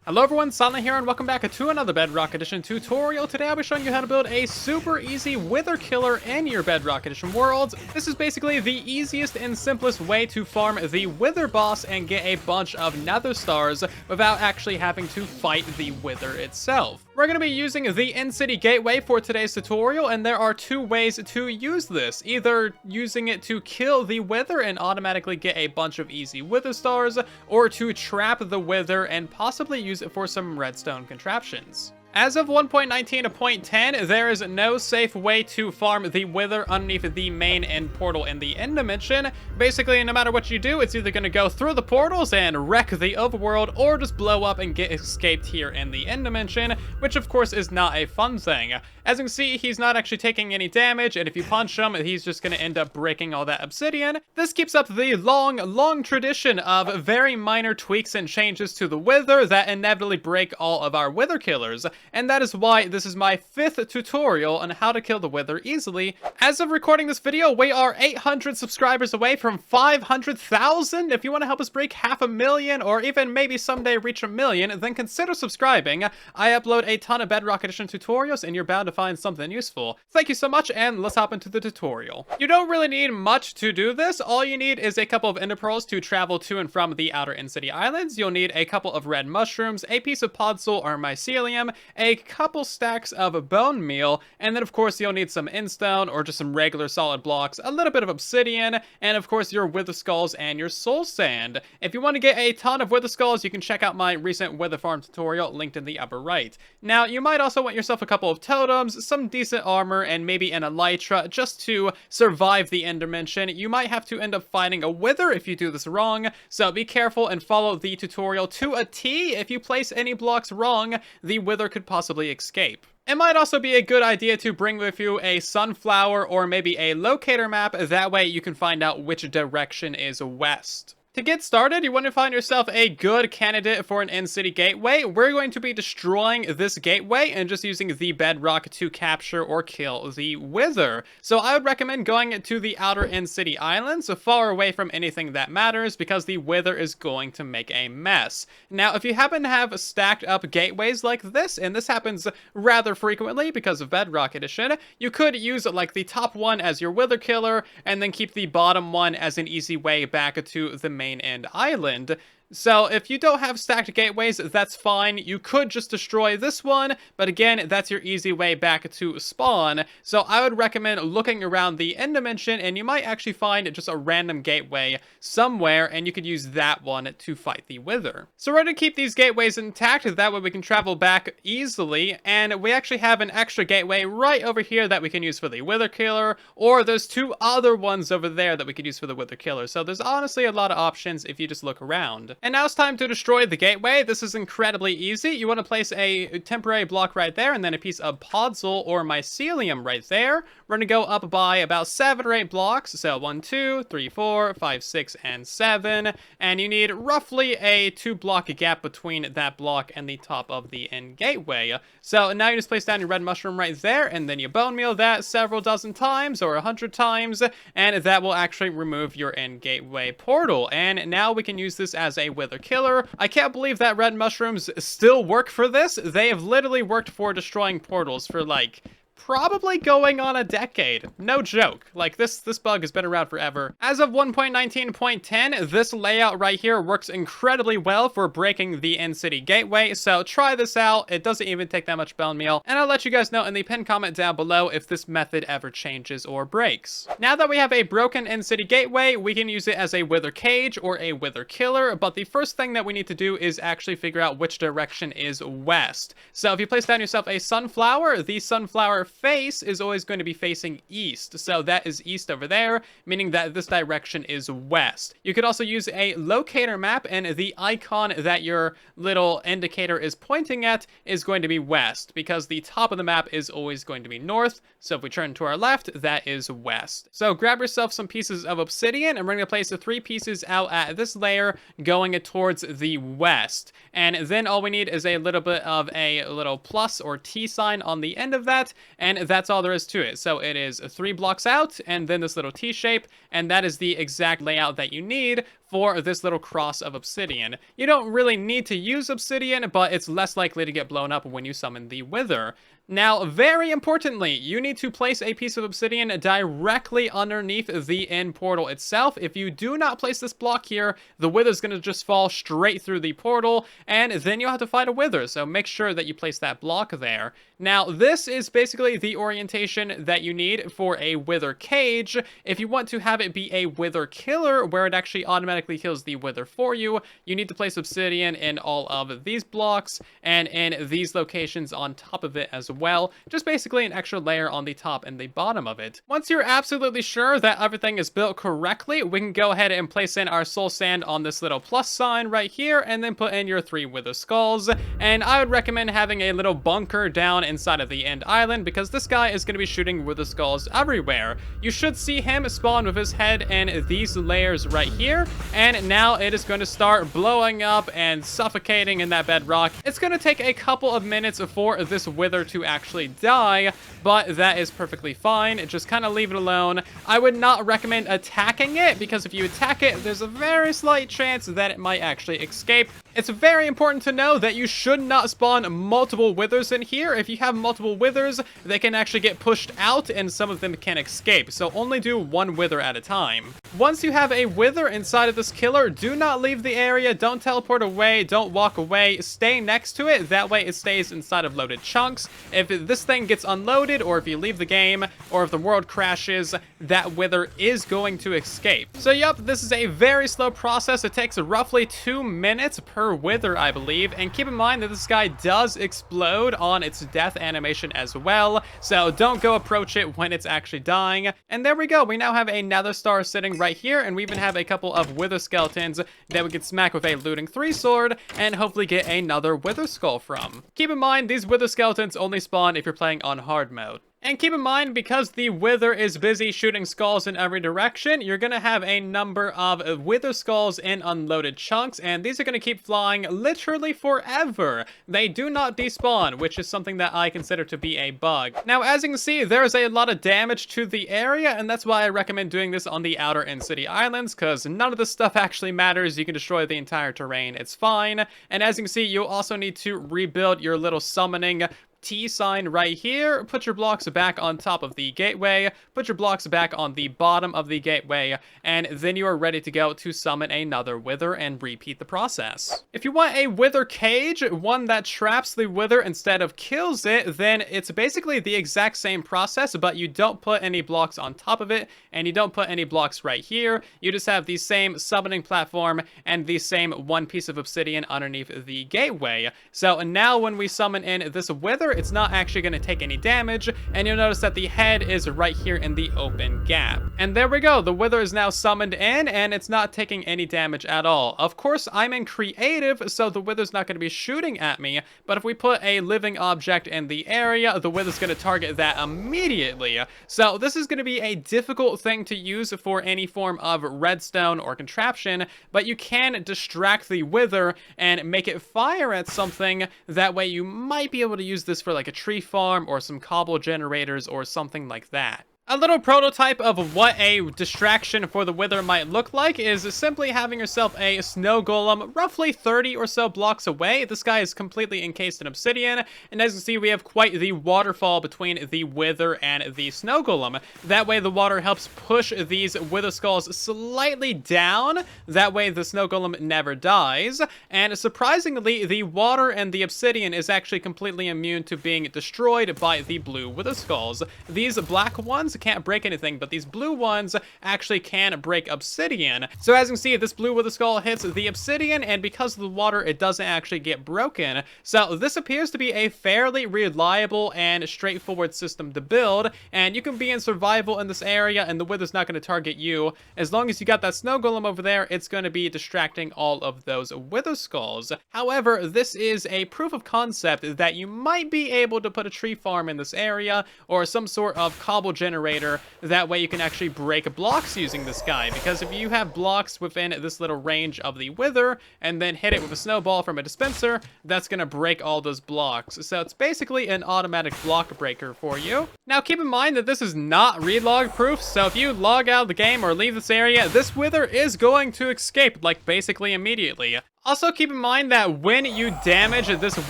Hello everyone, Silent here, and welcome back to another Bedrock Edition tutorial. Today I'll be showing you how to build a super easy Wither killer in your Bedrock Edition worlds. This is basically the easiest and simplest way to farm the Wither boss and get a bunch of Nether stars without actually having to fight the Wither itself. We're going to be using the in-city gateway for today's tutorial, and there are two ways to use this. Either using it to kill the Wither and automatically get a bunch of easy Wither stars, or to trap the Wither and possibly use it for some redstone contraptions. As of 1.19.10, there is no safe way to farm the Wither underneath the main end portal in the end dimension. Basically, no matter what you do, it's either going to go through the portals and wreck the overworld, or just blow up and get escaped here in the end dimension, which of course is not a fun thing. As you can see, he's not actually taking any damage, and if you punch him, he's just going to end up breaking all that obsidian. This keeps up the long tradition of very minor tweaks and changes to the Wither that inevitably break all of our Wither killers. And that is why this is my 5th tutorial on how to kill the Wither easily. As of recording this video, we are 800 subscribers away from 500,000. If you want to help us break 500,000, or even maybe someday reach 1 million, then consider subscribing. I upload a ton of Bedrock Edition tutorials, and you're bound to find something useful. Thank you so much, and let's hop into the tutorial. You don't really need much to do this. All you need is a couple of ender pearls to travel to and from the outer in-city islands. You'll need a couple of red mushrooms, a piece of podzol or mycelium, a couple stacks of bone meal, and then of course you'll need some endstone or just some regular solid blocks, a little bit of obsidian, and of course your wither skulls and your soul sand. If you want to get a ton of wither skulls, you can check out my recent wither farm tutorial linked in the upper right. Now, you might also want yourself a couple of totems, some decent armor, and maybe an elytra just to survive the end dimension. You might have to end up fighting a wither if you do this wrong, so be careful and follow the tutorial to a T. If you place any blocks wrong, the wither could possibly escape. It might also be a good idea to bring with you a sunflower or maybe a locator map. That way you can find out which direction is west. To get started, you want to find yourself a good candidate for an in-city gateway. We're going to be destroying this gateway and just using the bedrock to capture or kill the Wither. So I would recommend going to the outer in-city islands, so far away from anything that matters, because the Wither is going to make a mess. Now, if you happen to have stacked up gateways like this, and this happens rather frequently because of Bedrock Edition, you could use like the top one as your Wither killer, and then keep the bottom one as an easy way back to the main end island. So if you don't have stacked gateways, that's fine. You could just destroy this one, but again, that's your easy way back to spawn. So I would recommend looking around the end dimension, and you might actually find just a random gateway somewhere, and you could use that one to fight the Wither. So we're going to keep these gateways intact, that way we can travel back easily, and we actually have an extra gateway right over here that we can use for the Wither killer, or there's two other ones over there that we could use for the Wither killer. So there's honestly a lot of options if you just look around. And now it's time to destroy the gateway. This is incredibly easy. You want to place a temporary block right there, and then a piece of podzol or mycelium right there. We're going to go up by about 7 or 8 blocks. So 1, 2, 3, 4, 5, 6, and 7. And you need roughly a 2-block gap between that block and the top of the end gateway. So now you just place down your red mushroom right there, and then you bone meal that several dozen times or 100 times, and that will actually remove your end gateway portal. And now we can use this as a Wither killer. I can't believe that red mushrooms still work for this. They have literally worked for destroying portals for like probably going on a decade. No joke. Like, this bug has been around forever. As of 1.19.10, this layout right here works incredibly well for breaking the in-city gateway, so try this out. It doesn't even take that much bone meal, and I'll let you guys know in the pinned comment down below if this method ever changes or breaks. Now that we have a broken in-city gateway, we can use it as a Wither cage or a Wither killer, but the first thing that we need to do is actually figure out which direction is west. So if you place down yourself a sunflower, the sunflower face is always going to be facing east. So that is east over there, meaning that this direction is west. You could also use a locator map, and the icon that your little indicator is pointing at is going to be west, because the top of the map is always going to be north. So if we turn to our left, that is west. So grab yourself some pieces of obsidian, and we're going to place the 3 pieces out at this layer going towards the west. And then all we need is a little bit of a little plus or T sign on the end of that, and that's all there is to it. So it is 3 blocks out, and then this little T shape, and that is the exact layout that you need for this little cross of obsidian. You don't really need to use obsidian, but it's less likely to get blown up when you summon the Wither. Now, very importantly, you need to place a piece of obsidian directly underneath the end portal itself. If you do not place this block here, the Wither's going to just fall straight through the portal, and then you'll have to fight a Wither, so make sure that you place that block there. Now, this is basically the orientation that you need for a Wither cage. If you want to have it be a Wither killer, where it actually automatically kills the Wither for you, you need to place obsidian in all of these blocks, and in these locations on top of it as well. Just basically an extra layer on the top and the bottom of it. Once you're absolutely sure that everything is built correctly, we can go ahead and place in our soul sand on this little plus sign right here, and then put in your 3 Wither skulls. And I would recommend having a little bunker down inside of the end island, because this guy is going to be shooting Wither skulls everywhere. You should see him spawn with his head in these layers right here, and now it is going to start blowing up and suffocating in that bedrock. It's going to take a couple of minutes for this Wither to actually die, but that is perfectly fine. Just kind of leave it alone. I would not recommend attacking it, because if you attack it, there's a very slight chance that it might actually escape. It's very important to know that you should not spawn multiple Withers in here. If you have multiple Withers, they can actually get pushed out, and some of them can escape, so only do 1 Wither at a time. Once you have a Wither inside of this killer, do not leave the area, don't teleport away, don't walk away, stay next to it, that way it stays inside of loaded chunks. If this thing gets unloaded, or if you leave the game, or if the world crashes, that Wither is going to escape. So yep, this is a very slow process. It takes roughly 2 minutes per Wither, I believe, and keep in mind that this guy does explode on its death animation as well, so don't go approach it when it's actually dying. And there we go, we now have a nether star sitting right here, and we even have a couple of Wither skeletons that we can smack with a looting 3 sword, and hopefully get another Wither skull from. Keep in mind, these Wither skeletons only spawn if you're playing on hard mode. And keep in mind, because the Wither is busy shooting skulls in every direction, you're going to have a number of Wither skulls in unloaded chunks, and these are going to keep flying literally forever. They do not despawn, which is something that I consider to be a bug. Now, as you can see, there's a lot of damage to the area, and that's why I recommend doing this on the outer end city islands, because none of this stuff actually matters. You can destroy the entire terrain, it's fine. And as you can see, you'll also need to rebuild your little summoning T sign right here. Put your blocks back on top of the gateway, put your blocks back on the bottom of the gateway, and then you are ready to go to summon another Wither and repeat the process. If you want a Wither cage, one that traps the Wither instead of kills it, then it's basically the exact same process, but you don't put any blocks on top of it, and you don't put any blocks right here. You just have the same summoning platform and the same 1 piece of obsidian underneath the gateway. So now when we summon in this Wither, it's not actually going to take any damage, and you'll notice that the head is right here in the open gap. And there we go, the Wither is now summoned in, and it's not taking any damage at all. Of course, I'm in creative, so the Wither's not going to be shooting at me, but if we put a living object in the area, the Wither's going to target that immediately. So this is going to be a difficult thing to use for any form of redstone or contraption, but you can distract the Wither and make it fire at something. That way you might be able to use this for like a tree farm or some cobble generators or something like that. A little prototype of what a distraction for the Wither might look like is simply having yourself a snow golem roughly 30 or so blocks away. This guy is completely encased in obsidian, and as you see, we have quite the waterfall between the Wither and the snow golem. That way the water helps push these Wither skulls slightly down. That way the snow golem never dies. And surprisingly, the water and the obsidian is actually completely immune to being destroyed by the blue Wither skulls. These black ones can't break anything, but these blue ones actually can break obsidian. So as you can see, this blue Wither skull hits the obsidian, and because of the water, it doesn't actually get broken. So this appears to be a fairly reliable and straightforward system to build, and you can be in survival in this area, and the Wither's not going to target you. As long as you got that snow golem over there, it's going to be distracting all of those Wither skulls. However, this is a proof of concept that you might be able to put a tree farm in this area, or some sort of cobble generator generator. That way you can actually break blocks using this guy, because if you have blocks within this little range of the Wither and then hit it with a snowball from a dispenser, that's gonna break all those blocks. So it's basically an automatic block breaker for you. Now keep in mind that this is not relog proof, so if you log out of the game or leave this area, this Wither is going to escape, like, basically immediately. Also, keep in mind that when you damage this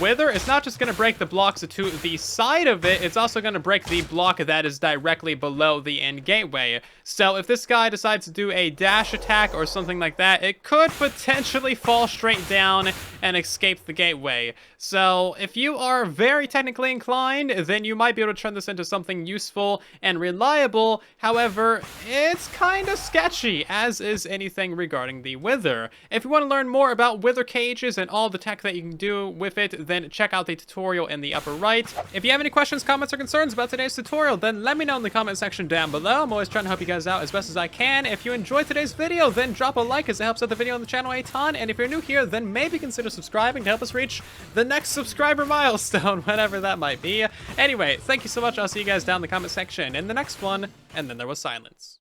Wither, it's not just going to break the blocks to the side of it, it's also going to break the block that is directly below the end gateway. So if this guy decides to do a dash attack or something like that, it could potentially fall straight down and escape the gateway. So if you are very technically inclined, then you might be able to turn this into something useful and reliable. However, it's kind of sketchy, as is anything regarding the Wither. If you want to learn more about Wither cages and all the tech that you can do with it, then check out the tutorial in the upper right. If you have any questions, comments, or concerns about today's tutorial, then let me know in the comment section down below. I'm always trying to help you guys out as best as I can. If you enjoyed today's video, then drop a like, as it helps out the video and the channel a ton. And if you're new here, then maybe consider subscribing to help us reach the next subscriber milestone, whatever that might be. Anyway, thank you so much. I'll see you guys down in the comment section in the next one. And then there was silence.